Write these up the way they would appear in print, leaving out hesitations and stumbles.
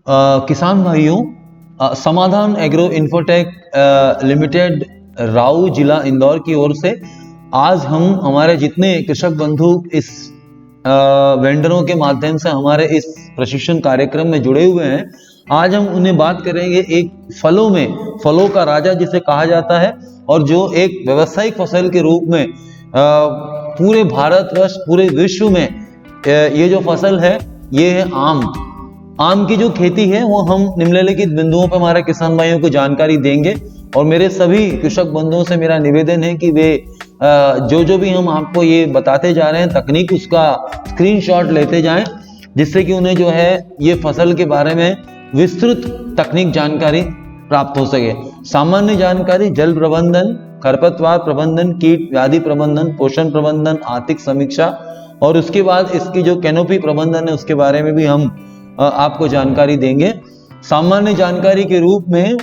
किसान भाइयों, समाधान एग्रो इन्फोटेक लिमिटेड राऊ जिला इंदौर की ओर से आज हम हमारे जितने कृषक बंधु इस वेंडरों के माध्यम से हमारे इस प्रशिक्षण कार्यक्रम में जुड़े हुए हैं, आज हम उन्हें बात करेंगे एक फलों का राजा जिसे कहा जाता है और जो एक व्यावसायिक फसल के रूप में पूरे भारतवर्ष पूरे विश्व में ये जो फसल है ये है आम की जो खेती है वो हम निम्नलिखित बिंदुओं पर हमारे किसान भाइयों को जानकारी देंगे। और मेरे सभी कृषक बंधुओं से मेरा निवेदन है कि वे जो भी हम आपको ये बताते जा रहे हैं तकनीक, उसका स्क्रीनशॉट लेते जाएं, जिससे कि उन्हें जो है ये फसल के बारे में विस्तृत तकनीक जानकारी प्राप्त हो सके। सामान्य जानकारी, जल प्रबंधन, खरपतवार प्रबंधन, कीट व्याधि प्रबंधन, पोषण प्रबंधन, आर्थिक समीक्षा और उसके बाद इसकी जो कैनोपी प्रबंधन है उसके बारे में भी हम आपको जानकारी देंगे। सामान्य जानकारी के रूप में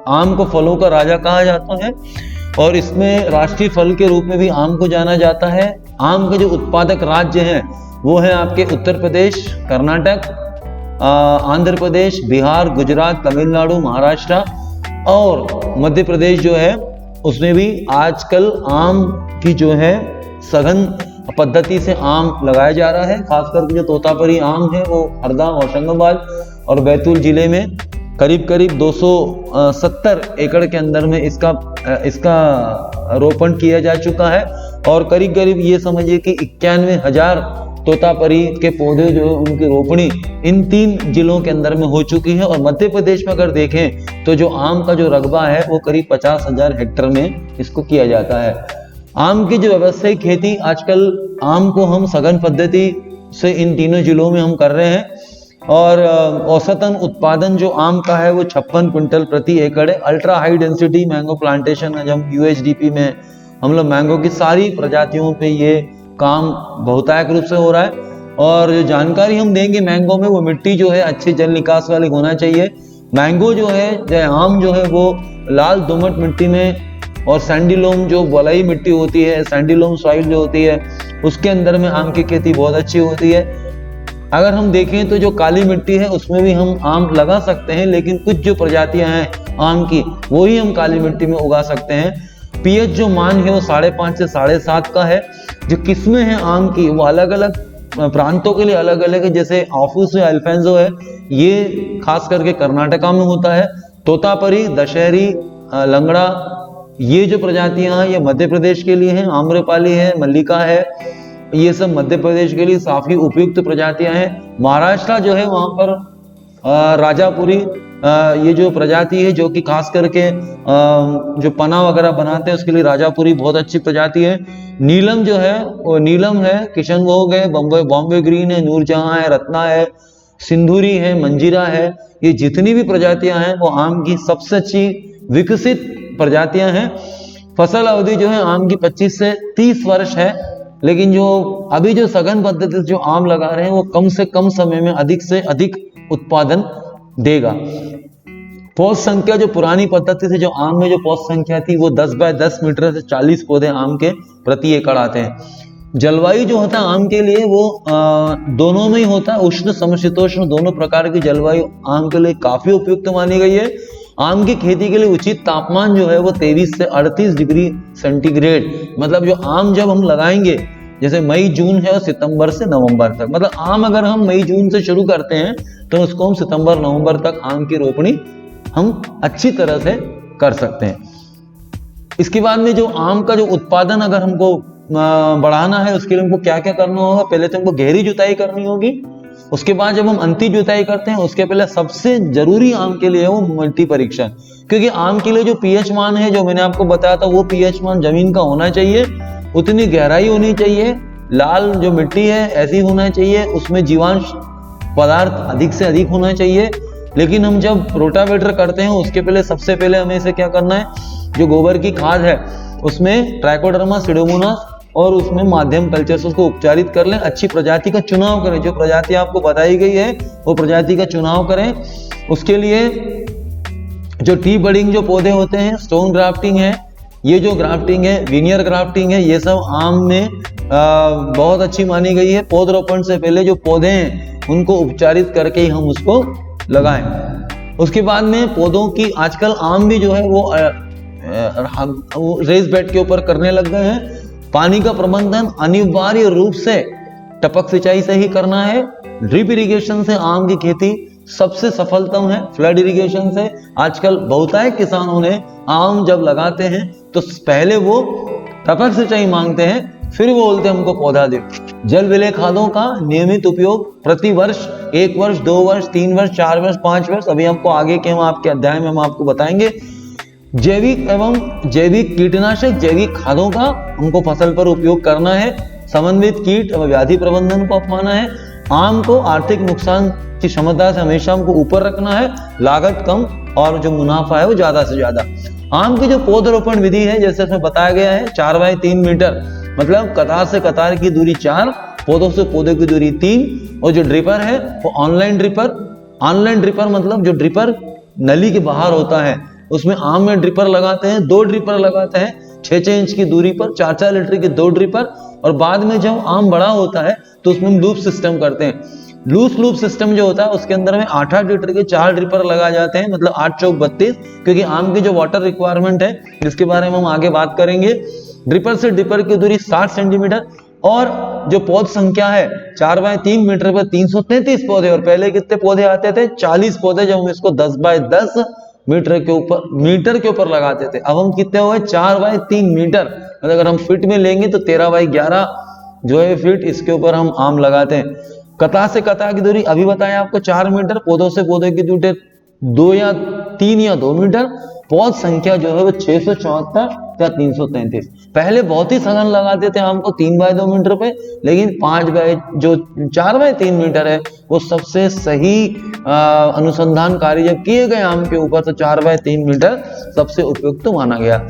आम को फलों का राजा कहा जाता है और इसमें राष्ट्रीय फल के रूप में भी आम को जाना जाता है। आम के जो उत्पादक राज्य हैं वो है आपके उत्तर प्रदेश, कर्नाटक, आंध्र प्रदेश, बिहार, गुजरात, तमिलनाडु, महाराष्ट्र और मध्य प्रदेश जो है उसमें भी आजकल आम की जो है सघन पद्धति से आम लगाया जा रहा है। खासकर जो तोतापरी आम है वो हरदा, होशंगाबाद और बैतूल जिले में करीब 270 एकड़ के अंदर में इसका रोपण किया जा चुका है और करीब ये समझिए कि 91,000 तोतापरी के पौधे जो उनकी रोपणी इन 3 जिलों के अंदर में हो चुकी है। और मध्य प्रदेश में अगर देखें तो जो आम का जो रकबा है वो करीब 50,000 हेक्टेयर में इसको किया जाता है। आम की जो व्यावसायिक खेती आजकल आम को हम सघन पद्धति से इन तीनों जिलों में हम कर रहे हैं और औसतन उत्पादन जो आम का है वो 56 क्विंटल प्रति एकड़ है। Ultra high density mango plantation है, जब UHDP में हम लोग मैंगो की सारी प्रजातियों पे ये काम बहुतायत रूप से हो रहा है। और जो जानकारी हम देंगे मैंगो में, वो मिट्टी जो है अच्छी जल निकास वाली होना चाहिए। मैंगो जो है आम जो है वो लाल दोमट मिट्टी में और सैंडीलोम जो बलुई मिट्टी होती है, सैंडीलोम सॉइल जो होती है उसके अंदर में आम की खेती बहुत अच्छी होती है। अगर हम देखें तो जो काली मिट्टी है उसमें भी हम आम लगा सकते हैं, लेकिन कुछ जो प्रजातियां हैं आम की वो ही हम काली मिट्टी में उगा सकते हैं। पीएच जो मान है वो 5.5 से 7.5 का है। जो किस्में हैं आम की वो अलग अलग प्रांतों के लिए अलग अलग है, जैसे आफूस है, अल्फेंजो है, ये खास करके कर्नाटका में होता है। तोतापरी, दशहरी, लंगड़ा, ये जो प्रजातियां हैं ये मध्य प्रदेश के लिए हैं। आम्रपाली है, मल्लिका है, ये सब मध्य प्रदेश के लिए काफी उपयुक्त प्रजातियां हैं। महाराष्ट्र जो है वहां पर राजापुरी ये जो प्रजाति है जो कि खास करके जो पना वगैरह बनाते हैं उसके लिए राजापुरी बहुत अच्छी प्रजाति है। नीलम जो है वो नीलम है, किशनभोग है, बॉम्बे ग्रीन है, नूरजहां है, रत्ना है, सिंधुरी है, मंजीरा है, ये जितनी भी प्रजातियां हैं वो आम की सबसे अच्छी विकसित प्रजातियां हैं। फसल अवधि जो है आम की 25 से 30 वर्ष है, लेकिन जो अभी जो सघन पद्धति से जो आम लगा रहे हैं वो कम से कम समय में अधिक से अधिक उत्पादन देगा। पौध संख्या जो पुरानी पद्धति से जो आम में जो पौध संख्या थी वो 10 बाय 10 मीटर से 40 पौधे आम के प्रति एकड़ आते हैं। जलवायु जो होता है आम के लिए वो दोनों में ही होता है, उष्ण समशीतोष्ण दोनों प्रकार की जलवायु आम के लिए काफी उपयुक्त मानी गई है। आम की खेती के लिए उचित तापमान जो है वो 23 से 38 डिग्री सेंटीग्रेड, मतलब जो आम जब हम लगाएंगे जैसे मई जून है और सितंबर से नवंबर तक, मतलब आम अगर हम मई जून से शुरू करते हैं तो उसको हम सितंबर नवंबर तक आम की रोपणी हम अच्छी तरह से कर सकते हैं। इसके बाद में जो आम का जो उत्पादन अगर हमको बढ़ाना है उसके लिए हमको क्या क्या करना होगा, पहले तो हमको गहरी जुताई करनी होगी। उसके बाद जब हम अंतिम जुताई करते हैं उसके पहले सबसे जरूरी आम के लिए वो मिट्टी परीक्षण, क्योंकि आम के लिए जो पीएच मान है जो मैंने आपको बताया था वो पीएच मान जमीन का होना चाहिए, उतनी गहराई होनी चाहिए, लाल जो मिट्टी है ऐसी होना चाहिए, उसमें जीवांश पदार्थ अधिक से अधिक होना चाहिए। लेकिन हम जब रोटावेटर करते हैं उसके पहले सबसे पहले हमें इसे क्या करना है, जो गोबर की खाद है उसमें ट्राइकोडर्मा, सिडोमोनास और उसमें माध्यम कल्चर से उसको उपचारित कर लें। अच्छी प्रजाति का चुनाव करें, जो प्रजाति आपको बताई गई है वो प्रजाति का चुनाव करें। उसके लिए जो टी बडिंग जो पौधे होते हैं, स्टोन ग्राफ्टिंग है, ये जो ग्राफ्टिंग है, विनियर ग्राफ्टिंग है, ये सब आम में बहुत अच्छी मानी गई है। पौधरोपण से पहले जो पौधे हैं उनको उपचारित करके ही हम उसको लगाएं। उसके बाद में पौधों की आजकल आम भी जो है वो रेस बेड के ऊपर करने लग गए हैं। पानी का प्रबंधन अनिवार्य रूप से टपक सिंचाई से ही करना है। ड्रिप इरिगेशन से आम की खेती सबसे सफलतम है। फ्लड इरिगेशन से आजकल बहुतायत किसानों ने आम जब लगाते हैं तो पहले वो टपक सिंचाई मांगते हैं, फिर वो बोलते हैं हमको पौधा दे। जल विलय खादों का नियमित उपयोग प्रति वर्ष 1 वर्ष 2 वर्ष 3 वर्ष 4 वर्ष 5 वर्ष, अभी हमको आगे के हम आपके अध्याय में हम आपको बताएंगे। जैविक एवं जैविक कीटनाशक जैविक खादों का हमको फसल पर उपयोग करना है। समन्वित कीट एवं व्याधि प्रबंधन को अपनाना है। आम को आर्थिक नुकसान की क्षमता से हमेशा हमको ऊपर रखना है, लागत कम और जो मुनाफा है वो ज्यादा से ज्यादा। आम की जो पौधरोपण विधि है जैसे इसमें बताया गया है 4 बाय 3 मीटर, मतलब कतार से कतार की दूरी 4, पौधों से पौधे की दूरी 3, और जो ड्रिपर है वो ऑनलाइन ड्रिपर मतलब जो ड्रिपर नली के बाहर होता है उसमें आम में ड्रिपर लगाते हैं। 2 ड्रिपर लगाते हैं 6-6 इंच की दूरी पर, 4-4 लीटर की 2 ड्रिपर। और बाद में जब आम बड़ा होता है तो उसमें हम लूप सिस्टम करते हैं। लूप सिस्टम जो होता है उसके अंदर में 8-8 लीटर के 4 ड्रिपर लगा जाते हैं, मतलब 8 चौक 32, क्योंकि आम की जो वाटर रिक्वायरमेंट है जिसके बारे में हम आगे बात करेंगे। ड्रिपर से ड्रिपर की दूरी 60 सेंटीमीटर और जो पौध संख्या है 4 बाय 3 मीटर पर 333 पौधे। और पहले कितने पौधे आते थे? 40 पौधे, जब हम इसको 10 बाय 10 मीटर के ऊपर लगाते थे। अब हम कितने हुए? 4 बाय 3 मीटर, मतलब अगर हम फीट में लेंगे तो 13 बाय 11 जो है फीट, इसके ऊपर हम आम लगाते हैं। कतार से कतार की दूरी अभी बताया आपको 4 मीटर, पौधों से पौधे की दूरी 2 या 3 या 2 मीटर। पौध संख्या जो है वो 674 या 333। पहले बहुत ही सघन लगाते थे आम को 3 बाय 2 मीटर पे, लेकिन 4 बाय 3 मीटर है वो सबसे सही अनुसंधान कार्य जब किए गए आम के ऊपर, तो 4 बाय 3 मीटर सबसे उपयुक्त माना गया।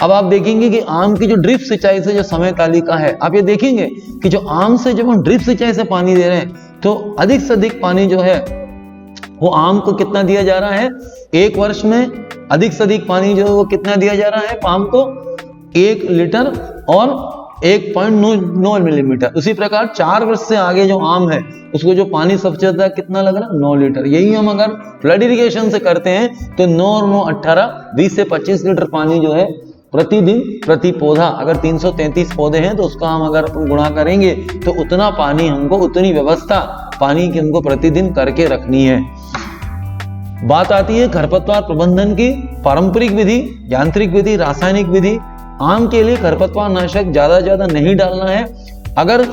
अब आप देखेंगे कि आम की जो ड्रिप सिंचाई से जो समय तालिका है, आप ये देखेंगे कि जो आम से जब हम ड्रिप सिंचाई से पानी दे रहे हैं तो अधिक से अधिक पानी जो है वो आम को कितना दिया जा रहा है? 1 वर्ष में अधिक से अधिक पानी जो है वो कितना दिया जा रहा है आम को? 1 लीटर और 1.9 मिलीमीटर। उसी प्रकार 4 वर्ष से आगे जो आम है उसको जो पानी सबसे ज्यादा कितना लग रहा है? 9 लीटर। यही हम अगर फ्लड इरिगेशन से करते हैं तो 9 और 9 18, 20 से 25 लीटर पानी जो है प्रतिदिन प्रति पौधा। अगर 333 पौधे हैं तो उसका हम अगर गुणा करेंगे तो उतना पानी हमको, उतनी व्यवस्था पानी की हमको प्रतिदिन करके रखनी है। बात आती है खरपतवार प्रबंधन की। पारंपरिक विधि, यांत्रिक विधि, रासायनिक विधि। आम के लिए खरपतवार नाशक ज्यादा नहीं डालना है। अगर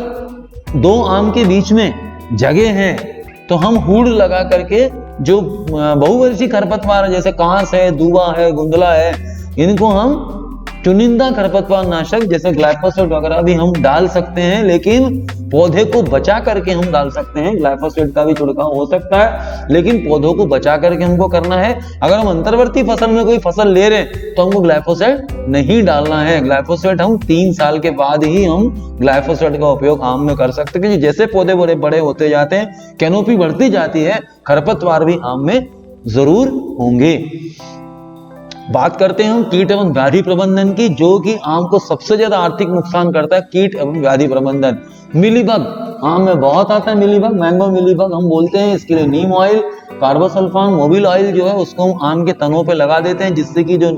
2 आम के बीच में जगह है तो हम हुड लगा करके जो बहुवर्षीय खरपतवार जैसे कांस है, दूबा है, गुंदला है, इनको हम चुनिंदा खरपतवार नाशक जैसे ग्लाइफोसेट वगैरह भी हम डाल सकते हैं, लेकिन पौधे को बचा करके हम डाल सकते हैं। ग्लाइफोसेट का भी छिड़काव हो सकता है, लेकिन पौधों को बचा करके हमको करना है। अगर हम अंतर्वर्ती फसल में कोई फसल ले रहे हैं तो हमको ग्लाइफोसेट नहीं डालना है। ग्लाइफोसेट हम 3 साल के बाद ही हम ग्लाइफोसेट का उपयोग आम में कर सकते हैं, क्योंकि जैसे पौधे बड़े होते जाते हैं, कैनोपी बढ़ती जाती है, खरपतवार भी आम में जरूर होंगे। बात करते हैं हम कीट एवं व्याधि प्रबंधन की, जो कि आम को सबसे ज्यादा आर्थिक नुकसान करता है। कीट एवं व्याधि प्रबंधन। मिलीबग आम में बहुत आता है। मिलीबग, मैंगो मिलीबग हम बोलते हैं। इसके लिए नीम ऑयल, कार्बोसल्फान, मोबिल ऑयल जो है उसको हम आम के तनों पे लगा देते हैं, जिससे कि जो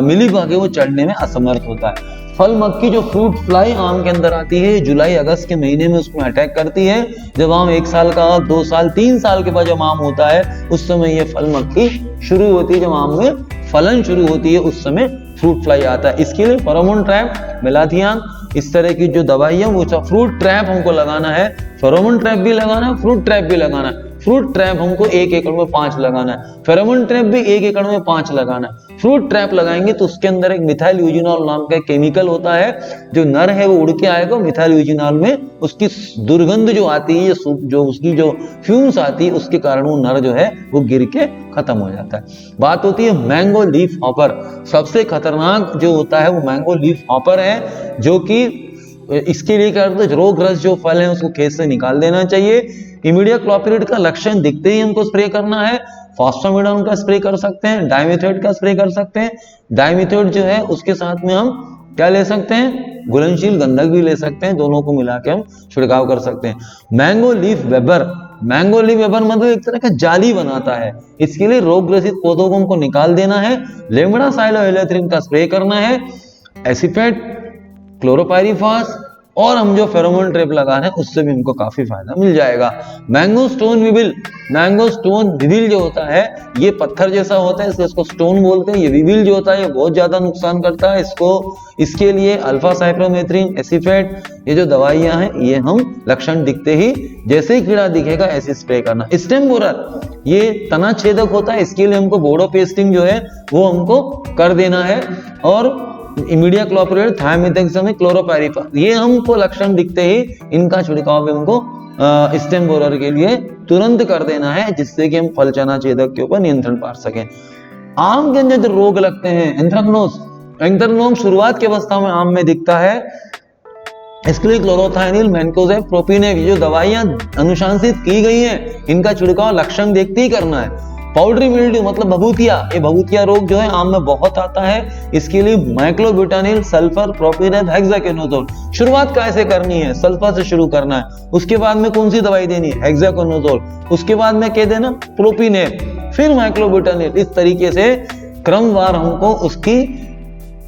मिलीबग है वो चढ़ने में असमर्थ होता है। फल मक्खी जो फ्रूट फ्लाई आम के अंदर आती है, जुलाई अगस्त के महीने में उसको अटैक करती है। जब आम 1 साल का, 2 साल, 3 साल के बाद जब आम होता है उस समय ये फल मक्खी शुरू होती है। जब आम में फलन शुरू होती है उस समय फ्रूट फ्लाई आता है। इसके लिए फेरोमोन ट्रैप, मेलाथियान, इस तरह की जो दवाई है वो फ्रूट ट्रैप हमको लगाना है। फेरोमोन ट्रैप भी लगाना है, फ्रूट ट्रैप भी लगाना है। फ्रूट ट्रैप हमको 1 एकड़ में 5 लगाना है। फेरोमोन ट्रैप भी 1 एकड़ में 5 लगाना है। फ्रूट ट्रैप लगाएंगे तो उसके अंदर एक मिथाइल यूजिनॉल नाम का केमिकल होता है। जो नर है वो उड़ के आएगा, मिथाइल यूजिनॉल में उसकी दुर्गंध जो आती है, जो उसकी जो फ्यूम्स आती है, उसके कारण वो नर जो है वो गिर के खत्म हो जाता है। बात होती है मैंगो लीफ हॉपर। सबसे खतरनाक जो होता है वो मैंगो लीफ हॉपर है, जो कि इसके लिए क्या करते हैं, रोगग्रस्त जो फल है उसको खेत से निकाल देना चाहिए। इमिडाक्लोपिड का लक्षण दिखते ही हमको स्प्रे करना है। फॉस्फेमिडोन का स्प्रे कर सकते हैं, डाइमिथोएट का स्प्रे कर सकते हैं। डाइमिथोएट जो है उसके साथ में हम क्या ले सकते हैं, घुलनशील गंधक भी ले सकते हैं, दोनों को मिला के हम छिड़काव कर सकते हैं। Mango leaf weber, mango leaf weber मतलब एक तरह का जाली बनाता है, इसके लिए रोग ग्रसित पौधों को हमको निकाल देना है, लेमड़ा साइलोहेलेथ्रिन का स्प्रे करना है, एसिफेट, क्लोरोपाइरीफास, और हम जो फेरोमोन ट्रैप लगा रहे हैं उससे भी हमको काफी फायदा मिल जाएगा। Mango stone weevil, mango stone weevil जो होता है ये पत्थर जैसा होता है, इसलिए इसको स्टोन बोलते हैं। ये विविल जो होता है ये बहुत ज्यादा नुकसान करता है, इसके लिए अल्फा साइप्रोमेथ्रिन, एसिफेट, ये जो दवाइयां हैं ये हम लक्षण दिखते ही, जैसे ही कीड़ा दिखेगा ऐसे स्प्रे करना। स्टेम बोरर, ये तना छेदक होता है, इसके लिए हमको बोडो पेस्टिंग जो है वो हमको कर देना है, और इमीडिया क्लोप्रिड, थायमिथेक्सम, क्लोरोपाइरीफास, ये हमको लक्षण दिखते ही इनका छिड़काव भी हमको स्टेम बोरर के लिए तुरंत कर देना है, जिससे कि हम फल चना छेदक के ऊपर नियंत्रण पा सकें। आम के अंदर जो रोग लगते हैं, एंथ्रेक्नोज शुरुआत की अवस्था में आम में दिखता है, इसके लिए क्लोरोथाइनिल, मैनकोजेब, प्रोपिनेब, ये जो दवाइयां अनुशंसित की गई हैं इनका छिड़काव लक्षण देखते ही करना है। पाउडरी मिल्ड्यू मतलब भभूतिया, ये भभूतिया रोग जो है आम में बहुत आता है, इसके लिए माइक्लोब्यूटानिल, सल्फर, प्रोपिनेब, हेक्साकोनाजोल। शुरुआत कैसे करनी है, सल्फर से शुरू करना है, उसके बाद में कौन सी दवाई देनी है, हेक्साकोनाजोल, उसके बाद में क्या देना, प्रोपिनेब, फिर माइक्लोब्यूटानिल। इस तरीके से क्रमवार हमको उसकी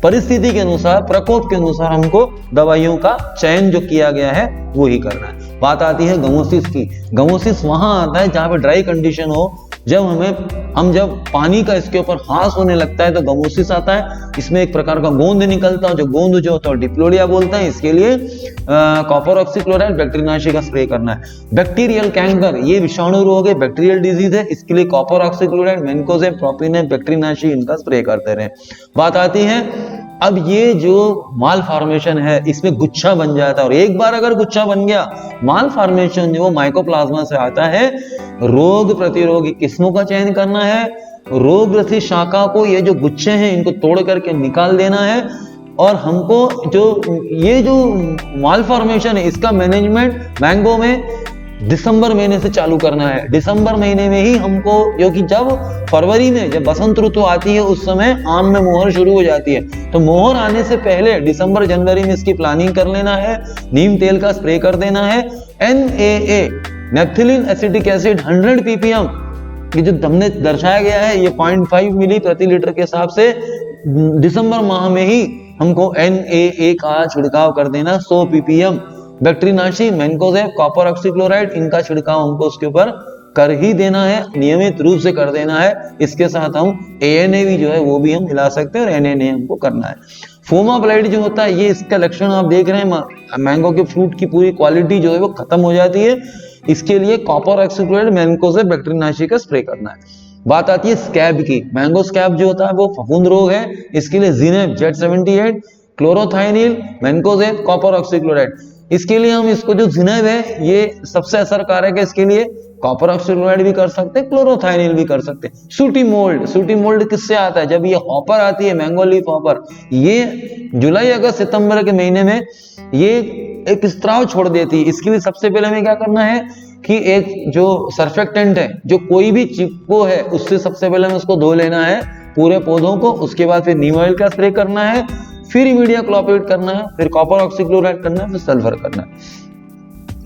परिस्थिति के अनुसार, प्रकोप के अनुसार हमको दवाइयों का चयन जो किया गया है वो ही करना है। बात आती है गमोसिस की। गमोसिस वहां आता है जहां पे ड्राई कंडीशन हो, जब पानी का इसके ऊपर हास होने लगता है तो गमोसिस आता है। इसमें एक प्रकार का गोंद निकलता है, जो गोंद जो होता है डिप्लोडिया बोलते हैं। इसके लिए कॉपर ऑक्सीक्लोराइड बैक्टीरियानाशी का स्प्रे करना है। बैक्टीरियल कैंकर, ये विषाणु रोग है, बैक्टीरियल डिजीज है, इसके लिए कॉपर ऑक्सीक्लोराइड, मैनकोजेब, प्रोपिनेब, बैक्टीरियानाशी इनका स्प्रे करते रहे। बात आती है अब ये जो माल फॉर्मेशन है इसमें गुच्छा बन जाता है, और एक बार अगर गुच्छा बन गया, माल फॉर्मेशन जो माइकोप्लाज्मा से आता है, रोग प्रतिरोधी किस्मों का चयन करना है, रोग ग्रसित शाखा को, ये जो गुच्छे हैं इनको तोड़ करके निकाल देना है, और हमको ये जो माल फॉर्मेशन है इसका मैनेजमेंट मैंगो में दिसंबर महीने से चालू करना है। दिसंबर महीने में ही हमको, क्योंकि जब फरवरी में जब बसंत ऋतु आती है उस समय आम में मोहर शुरू हो जाती है, तो मोहर आने से पहले दिसंबर जनवरी में इसकी प्लानिंग कर लेना है, नीम तेल का स्प्रे कर देना है। NAA, नेप्थिलीन एसिटिक एसिड 100 ppm, ये जो हमने दर्शाया गया है ये 0.5 मिली प्रति लीटर के हिसाब से दिसंबर माह में ही हमको NAA का छिड़काव कर देना 100 ppm। बैक्टीरियानाशी, मैनकोजेब, कॉपर ऑक्सीक्लोराइड, इनका छिड़काव हमको उसके ऊपर कर ही देना है, नियमित रूप से कर देना है। इसके साथ हम ANA भी जो है वो भी हम मिला सकते हैं, और NNA हमको करना है। फोमा ब्लाइट जो होता है, ये इसका लक्षण आप देख रहे हैं, मैंगो के फ्रूट की पूरी क्वालिटी जो है वो खत्म हो जाती है। इसके लिए कॉपर ऑक्सीक्लोराइड, मैनकोजेब, बैक्टीरियानाशी का स्प्रे करना है। बात आती है स्कैब की। मैंगो स्कैब जो होता है वो फफूंद रोग है, इसके लिए जिनेब, Z78, क्लोरोथाइनिल, मैनकोजेब, कॉपर ऑक्सीक्लोराइड। इसके लिए हम इसको जो जिनेब है ये सबसे असरकारक है, इसके लिए कॉपर ऑक्सीक्लोराइड भी कर सकते हैं, क्लोरोथाइनिल भी कर सकते हैं। सूटी मोल्ड किससे आता है, जब ये हॉपर आती है, मैंगो लीफ हॉपर, ये जुलाई अगस्त सितंबर के महीने में ये एक स्त्राव छोड़ देती है। इसके लिए सबसे पहले हमें क्या करना है कि एक जो सर्फेक्टेंट है, जो कोई भी चिपको है, उससे सबसे पहले हमें उसको धो लेना है पूरे पौधों को। उसके बाद फिर नीम ऑयल का स्प्रे करना है, फिर इमीडिया क्लोप्रिड करना है, फिर कॉपर ऑक्सीक्लोराइड करना है, फिर सल्फर करना है।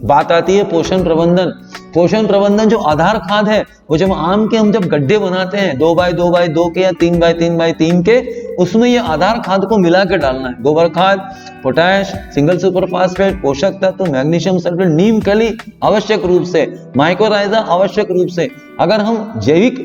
बात आती है पोषण प्रबंधन। पोषण प्रबंधन जो आधार खाद है, वो जब आम के हम जब गड्ढे बनाते हैं 2x2x2 के या 3x3x3 के, उसमें ये आधार खाद को मिला के डालना है। गोबर खाद, पोटैश, सिंगल सुपर फास्फेट, पोषक तत्व, मैग्नीशियम सल्फेट, नीम कली आवश्यक रूप से, माइकोराइजा आवश्यक रूप से। अगर हम जैविक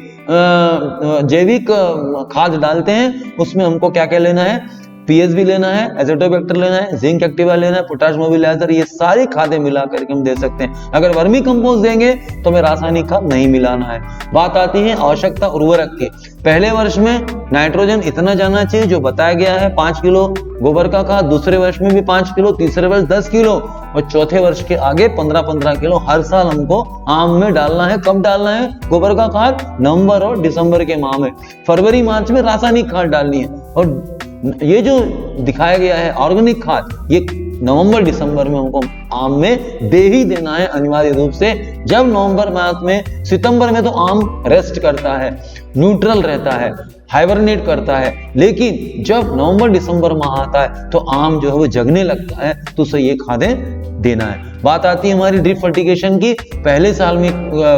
खाद डालते हैं उसमें हमको क्या क्या लेना है, पीएसबी लेना है, एज़ोटोबैक्टर लेना है, जिंक एक्टिवा लेना है, पोटाश मोबिलाइजर, ये सारी खादें मिला करके हम दे सकते हैं। अगर वर्मी कंपोस्ट देंगे तो हमें रासायनिक खाद नहीं मिलाना है। बात आती है आवश्यकता उर्वरक की। पहले वर्ष में नाइट्रोजन इतना जाना चाहिए जो बताया गया है 5 किलो गोबर का खाद, दूसरे वर्ष में भी 5 किलो, तीसरे वर्ष 10 किलो, और चौथे वर्ष के आगे 15-15 किलो हर साल हमको आम में डालना है। कब डालना है गोबर का खाद? नवंबर और दिसंबर के माह में। फरवरी मार्च में रासायनिक खाद डालनी है, और ये जो दिखाया गया है ऑर्गेनिक खाद, ये नवंबर दिसंबर में हमको आम में दे ही देना है अनिवार्य रूप से। जब नवंबर माह में, सितंबर में तो आम रेस्ट करता है, न्यूट्रल रहता है, हाइबरनेट करता है, लेकिन जब नवंबर दिसंबर माह आता है तो आम जो है वो जगने लगता है, तो उसे ये खादें देना है। बात आती है हमारी ड्रिप फर्टिगेशन की। पहले साल में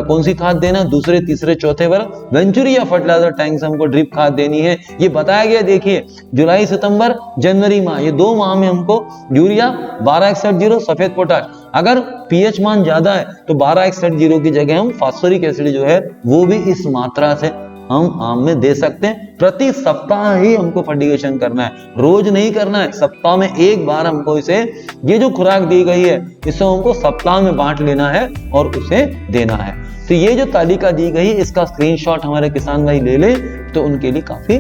कौन सी खाद देना, दूसरे तीसरे चौथे बार वेंचुरी या फर्टिलाइजर टैंक से हमको ड्रिप खाद देनी है, ये बताया गया। देखिए जुलाई सितंबर जनवरी माह, ये 2 माह में हमको यूरिया 1261 सफेद पोटाश, अगर पीएच मान ज्यादा है तो 1261 की जगह हम फास्फोरिक एसिड जो है वो भी इस मात्रा से हम आम में दे सकते हैं। प्रति सप्ताह ही हमको फर्टिगेशन करना है, रोज नहीं करना है। सप्ताह में एक बार हमको इसे, ये जो खुराक दी गई है इसे हमको सप्ताह में बांट लेना है और उसे देना है। तो ये जो तालिका दी गई, इसका स्क्रीनशॉट हमारे किसान भाई ले ले तो उनके लिए काफी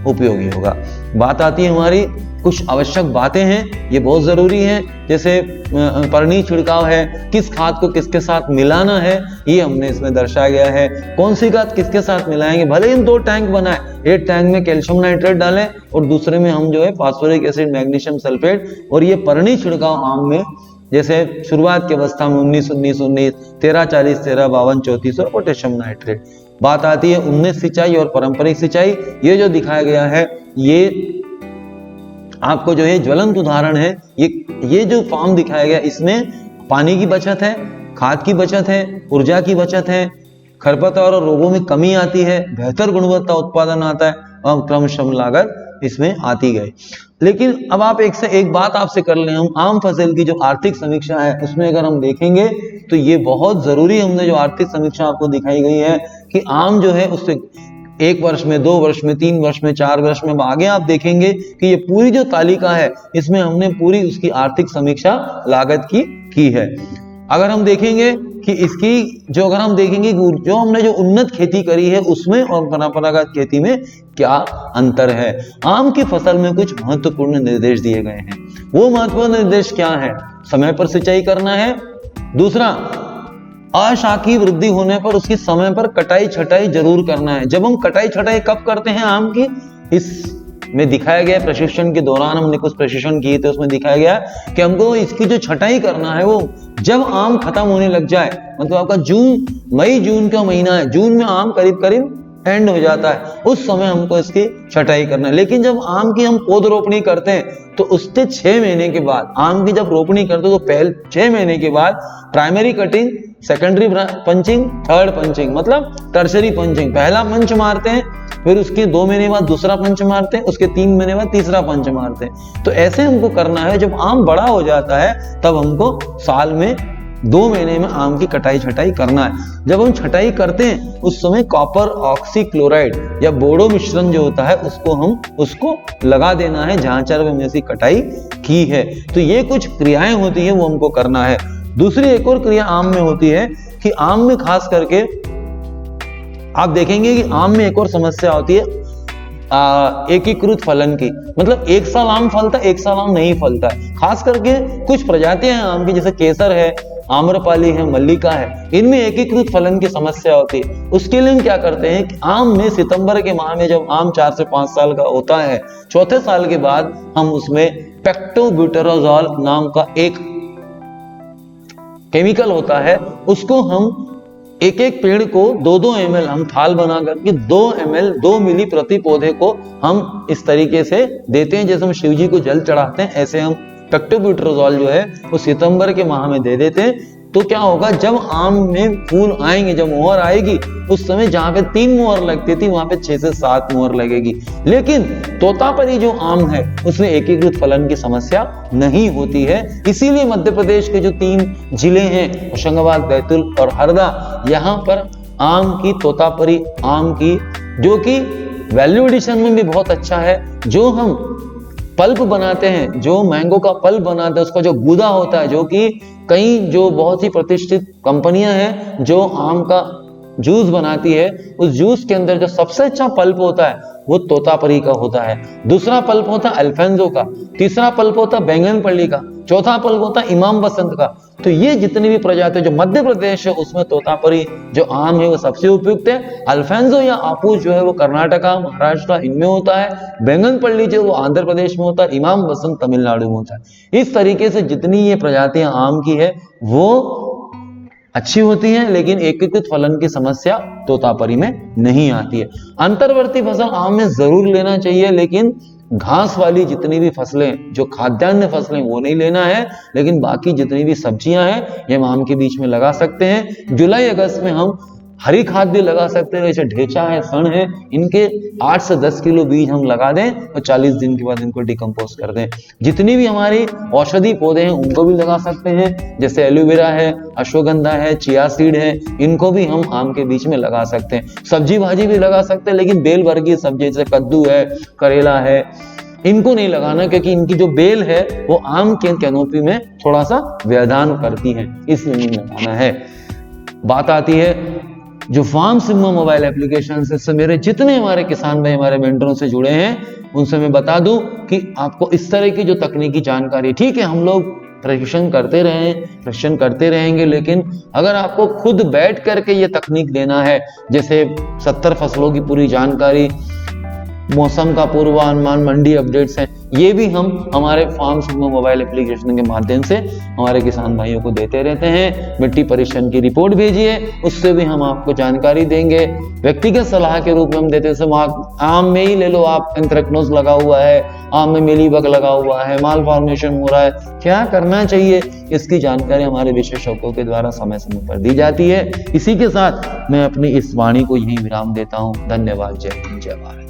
उपयोगी होगा। बात आती है हमारी कुछ आवश्यक बातें हैं, ये बहुत जरूरी है, जैसे परनी छिड़काव है, किस खाद को किसके साथ मिलाना है, ये हमने इसमें दर्शाया गया है। कौन सी खाद किसके साथ मिलाएंगे, भले ही 2 टैंक बनाए, एक टैंक में कैल्शियम नाइट्रेट डालें और दूसरे में हम जो है फास्फोरिक एसिड, मैग्नीशियम सल्फेट। और ये परनी छिड़काव आम में जैसे शुरुआत की अवस्था में 19-19-19, 13-40, 13-52, 34 और पोटेशियम नाइट्रेट। बात आती है 19 सिंचाई और पारंपरिक सिंचाई। ये जो दिखाया गया है ये आपको जो है ज्वलंत उदाहरण है। ये जो फॉर्म दिखाया गया, इसमें पानी की बचत है, खाद की बचत है, ऊर्जा की बचत है, खरपतवार और रोगों में कमी आती है, बेहतर गुणवत्ता उत्पादन आता है और कम श्रम लागत इसमें आती गई। लेकिन अब आप एक से एक बात आपसे कर लें, हम आम फसल की जो आर्थिक समीक्षा है उसमें अगर हम देखेंगे तो ये बहुत जरूरी, हमने जो आर्थिक समीक्षा आपको दिखाई गई है कि आम जो है उससे 1 वर्ष में, 2 वर्ष में, 3 वर्ष में, 4 वर्ष में, आगे आप देखेंगे कि ये पूरी जो तालिका है इसमें हमने पूरी उसकी आर्थिक समीक्षा लागत की है। अगर हम देखेंगे कि इसकी जो, अगर हम देखेंगे जो हमने जो उन्नत खेती करी है उसमें और परंपरागत खेती में क्या अंतर है। आम की फसल में कुछ महत्वपूर्ण निर्देश दिए गए हैं। वो महत्वपूर्ण निर्देश क्या है, समय पर सिंचाई करना है। दूसरा, अशाखीय वृद्धि होने पर उसकी समय पर कटाई छटाई जरूर करना है। जब हम कटाई छटाई कब करते हैं आम की, इसमें दिखाया गया प्रशिक्षण के दौरान हमने कुछ प्रशिक्षण किए थे, उसमें दिखाया गया कि हमको इसकी जो छटाई करना है वो जब आम खत्म होने लग जाए, मतलब आपका मई जून का महीना है, जून में आम करीब करीब एंड हो जाता है, उस समय हमको इसकी छटाई करना है। लेकिन जब आम की हम पौध रोपणी करते हैं तो उसके 6 महीने के बाद, आम की जब रोपणी करते हैं तो पहले 6 महीने के बाद primary cutting, secondary punching, third punching, मतलब टर्शरी पंचिंग, पहला पंच मारते हैं, फिर उसके 2 महीने बाद दूसरा पंच मारते हैं, उसके 3 महीने बाद तीसरा पंच मारते हैं। तो ऐसे हमको करना है। जब आम बड़ा हो जाता है तब हमको साल में 2 महीने में आम की कटाई छटाई करना है। जब हम छटाई करते हैं उस समय कॉपर ऑक्सीक्लोराइड या बोडो मिश्रण जो होता है उसको लगा देना है जहां 4 हमने इसकी कटाई की है। तो ये कुछ क्रियाएं होती हैं वो हमको करना है। दूसरी एक और क्रिया आम में होती है कि आम में खास करके आप देखेंगे कि आम में एक और समस्या होती है एकीकृत फलन की, मतलब एक साल आम फलता है, एक साल आम नहीं फलता है। खास करके कुछ प्रजातियां हैं आम की, जैसे केसर है, आम्रपाली है, मल्लिका है, इनमें एकीकृत फलन की समस्या होती है। उसके लिए हम क्या करते हैं कि आम में सितंबर के माह में जब आम 4 से 5 साल का होता है, चौथे साल के बाद हम उसमें पेक्टोब्यूटेराजोल नाम का एक केमिकल होता है, उसको हम एक पेड़ को 2-2 ml हम थाल बना करके 2 मिली प्रति पौधे को हम इस तरीके से देते हैं। जैसे हम शिव जी को जल चढ़ाते हैं, ऐसे हम पेक्टोब्यूटेराजोल जो है वो सितंबर के माह में दे देते हैं। तो क्या होगा, जब आम में फूल आएंगे, जब मोहर आएगी, उस समय जहां पे 3 मोहर लगती थी वहां पे 6 से 7 मोहर लगेगी। लेकिन तोतापरी जो आम है उसमें एकीकृत फलन की समस्या नहीं होती है। इसीलिए मध्य प्रदेश के जो 3 जिले हैं, होशंगाबाद, बैतूल और हरदा, यहाँ पर आम की तोतापरी आम की, जो कि वैल्यू एडिशन में भी बहुत अच्छा है, जो हम पल्प बनाते हैं, जो मैंगो का पल्प बनाते हैं, उसका जो गूदा होता है, जो कि कई जो बहुत ही प्रतिष्ठित कंपनियां हैं जो आम का जूस बनाती है, उस जूस के अंदर जो सबसे अच्छा पल्प होता है वो तोतापरी का होता है। दूसरा पल्प होता है अल्फेंजो का, तीसरा पल्प होता है बैंगनपल्ली का, चौथा पल्प होता है इमाम बसंत का, तो ये जितनी भी प्रजाति जो मध्य प्रदेश है उसमें तोतापुरी जो आम है वो सबसे उपयुक्त है। अल्फांसो या आपूस जो है वो कर्नाटका, महाराष्ट्र इनमें होता है। बैंगनपल्ली जो वो आंध्र प्रदेश में होता है। इमाम बसंत तमिलनाडु में होता है। इस तरीके से जितनी ये प्रजातियां आम की है वो अच्छी होती है, लेकिन एकीकृत फलन की समस्या तोतापरी में नहीं आती है। अंतर्वर्ती फसल आम में जरूर लेना चाहिए, लेकिन घास वाली जितनी भी फसलें जो खाद्यान्न फसलें वो नहीं लेना है, लेकिन बाकी जितनी भी सब्जियां हैं ये हम आम के बीच में लगा सकते हैं। जुलाई अगस्त में हम हरी खाद भी लगा सकते हैं, जैसे ढेचा है, सण है, इनके 8 से 10 किलो बीज हम लगा दें और 40 दिन के बाद इनको डिकम्पोज कर दें। जितनी भी हमारी औषधि पौधे हैं उनको भी लगा सकते हैं, जैसे एलोवेरा है, अश्वगंधा है, चिया सीड है, इनको भी हम आम के बीच में लगा सकते हैं। सब्जी भाजी भी लगा सकते हैं, लेकिन बेल वर्गीय सब्जी जैसे कद्दू है, करेला है, इनको नहीं लगाना, क्योंकि इनकी जो बेल है वो आम के कैनोपी में थोड़ा सा व्यवधान करती है, इसलिए नहीं लगाना है। बात आती है जो फार्म सिम्मा मोबाइल एप्लीकेशन से मेरे जितने हमारे किसान भाई हमारे मेंटरों से जुड़े हैं उनसे मैं बता दूं कि आपको इस तरह की जो तकनीकी जानकारी, ठीक है हम लोग प्रशिक्षण करते रहेंगे, लेकिन अगर आपको खुद बैठ करके ये तकनीक लेना है, जैसे 70 फसलों की पूरी जानकारी, मौसम का पूर्वानुमान, मंडी अपडेट्स हैं, ये भी हम हमारे फार्म सिम्मा मोबाइल एप्लीकेशन के माध्यम से हमारे किसान भाइयों को देते रहते हैं। मिट्टी परीक्षण की रिपोर्ट भेजिए, उससे भी हम आपको जानकारी देंगे। व्यक्तिगत सलाह के रूप में हम देते हैं, आम में ही ले लो आप, एंथ्रेक्नोज लगा हुआ है, आम में मिलीबग लगा हुआ है, माल फॉर्मेशन हो रहा है, क्या करना चाहिए, इसकी जानकारी हमारे विशेषज्ञों के द्वारा समय समय पर दी जाती है। इसी के साथ मैं अपनी इस वाणी को यहीं विराम देता हूँ। धन्यवाद। जय हिंद, जय भारत।